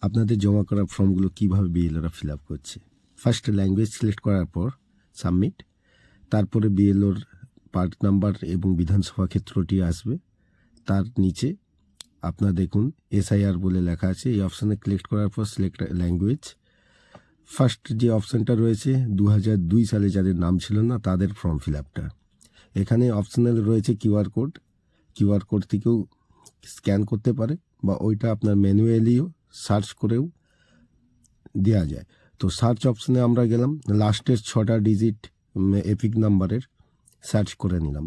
আপনাদের জমা করা ফর্মগুলো কীভাবে বিএলওরা ফিল আপ করছে। ফার্স্ট ল্যাঙ্গুয়েজ সিলেক্ট করার পর সাবমিট, তারপরে বিএলওর পার্ট নাম্বার এবং বিধানসভা ক্ষেত্রটি আসবে। তার নিচে আপনার দেখুন এসআইআর বলে লেখা আছে। এই অপশানে ক্লিক করার পর সিলেক্ট ল্যাঙ্গুয়েজ। ফার্স্ট যে অপশানটা রয়েছে 2002 সালে যাদের নাম ছিল না তাদের ফর্ম ফিল আপটা। এখানে অপশনাল রয়েছে কিউআর কোড। কিউআর কোড থেকেও স্ক্যান করতে পারে বা ওইটা আপনার ম্যানুয়ালিও সার্চ করেও দেওয়া যায়। তো সার্চ অপশানে আমরা গেলাম, লাস্টের 6টা ডিজিট এপিক নাম্বারের সার্চ করে নিলাম।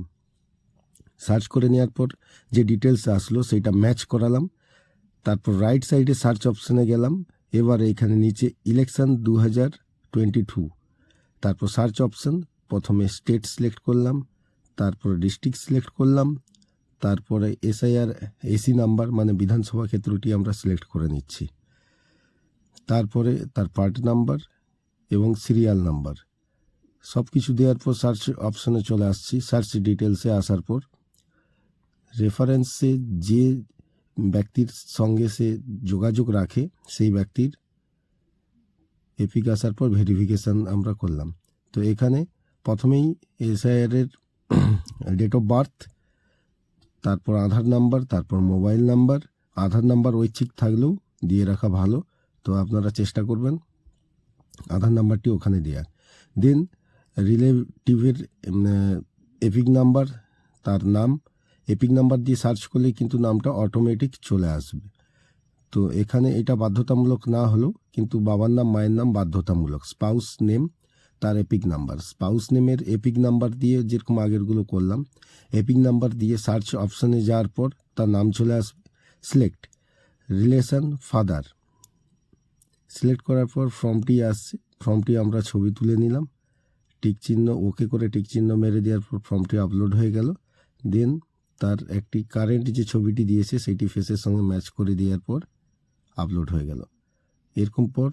সার্চ করে নেওয়ার পর যে ডিটেলস আসলো সেটা ম্যাচ করালাম। তারপর রাইট সাইডে সার্চ অপশানে গেলাম। এবার এখানে নিচে ইলেকশন 2022, তারপর সার্চ অপশান, প্রথমে স্টেট সিলেক্ট করলাম, তারপরে ডিস্ট্রিক্ট সিলেক্ট করলাম, তারপরে এসআইআর এসি নাম্বার মানে বিধানসভা ক্ষেত্রটি আমরা সিলেক্ট করে নিচ্ছি। তারপরে তার পার্ট নাম্বার এবং সিরিয়াল নাম্বার সব কিছু দেওয়ার পর সার্চ অপশানে চলে আসছি। সার্চ ডিটেলসে আসার পর রেফারেন্সে যে ব্যক্তির সঙ্গে সে যোগাযোগ রাখে সেই ব্যক্তির এপিক আসার পর ভেরিফিকেশান আমরা করলাম। তো এখানে প্রথমেই এসআইআরের ডেট অফ বার্থ, তারপর আধার নাম্বার, তারপর মোবাইল নাম্বার। আধার নাম্বার ঐচ্ছিক থাকলেও দিয়ে রাখা ভালো, তো আপনারা চেষ্টা করবেন আধার নাম্বারটি ওখানে দেওয়ার। দেন রিলেটিভের এপিক নাম্বার, তার নাম। এপিক নাম্বার দিয়ে সার্চ করলে কিন্তু নামটা অটোমেটিক চলে আসবে। তো এখানে এটা বাধ্যতামূলক না হলেও কিন্তু বাবার নাম মায়ের নাম বাধ্যতামূলক। স্পাউস নেম, তার এপিক নাম্বার, স্পাউস নেমের এপিক নাম্বার দিয়ে যেরকম আগেরগুলো করলাম, এপিক নাম্বার দিয়ে সার্চ অপশানে যাওয়ার পর তার নাম চলে আসবে। সিলেক্ট রিলেশন ফাদার, সিলেক্ট করার পর ফর্মটি আসছে। ফর্মটি আমরা ছবি তুলে নিলাম, টিক চিহ্ন ওকে করে টিক চিহ্ন মেরে দেওয়ার পর ফর্মটি আপলোড হয়ে গেল। দেন তার একটি কারেন্ট যে ছবিটি দিয়েছে সেটি ফেসের সঙ্গে ম্যাচ করে দেওয়ার পর আপলোড হয়ে গেল। এরকম পর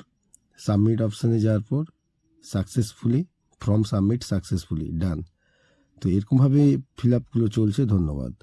সাবমিট অপশানে যাওয়ার পর সাকসেসফুলি ফর্ম সাবমিট সাকসেসফুলি ডান। তো এরকমভাবে ফিল আপগুলো চলছে। ধন্যবাদ।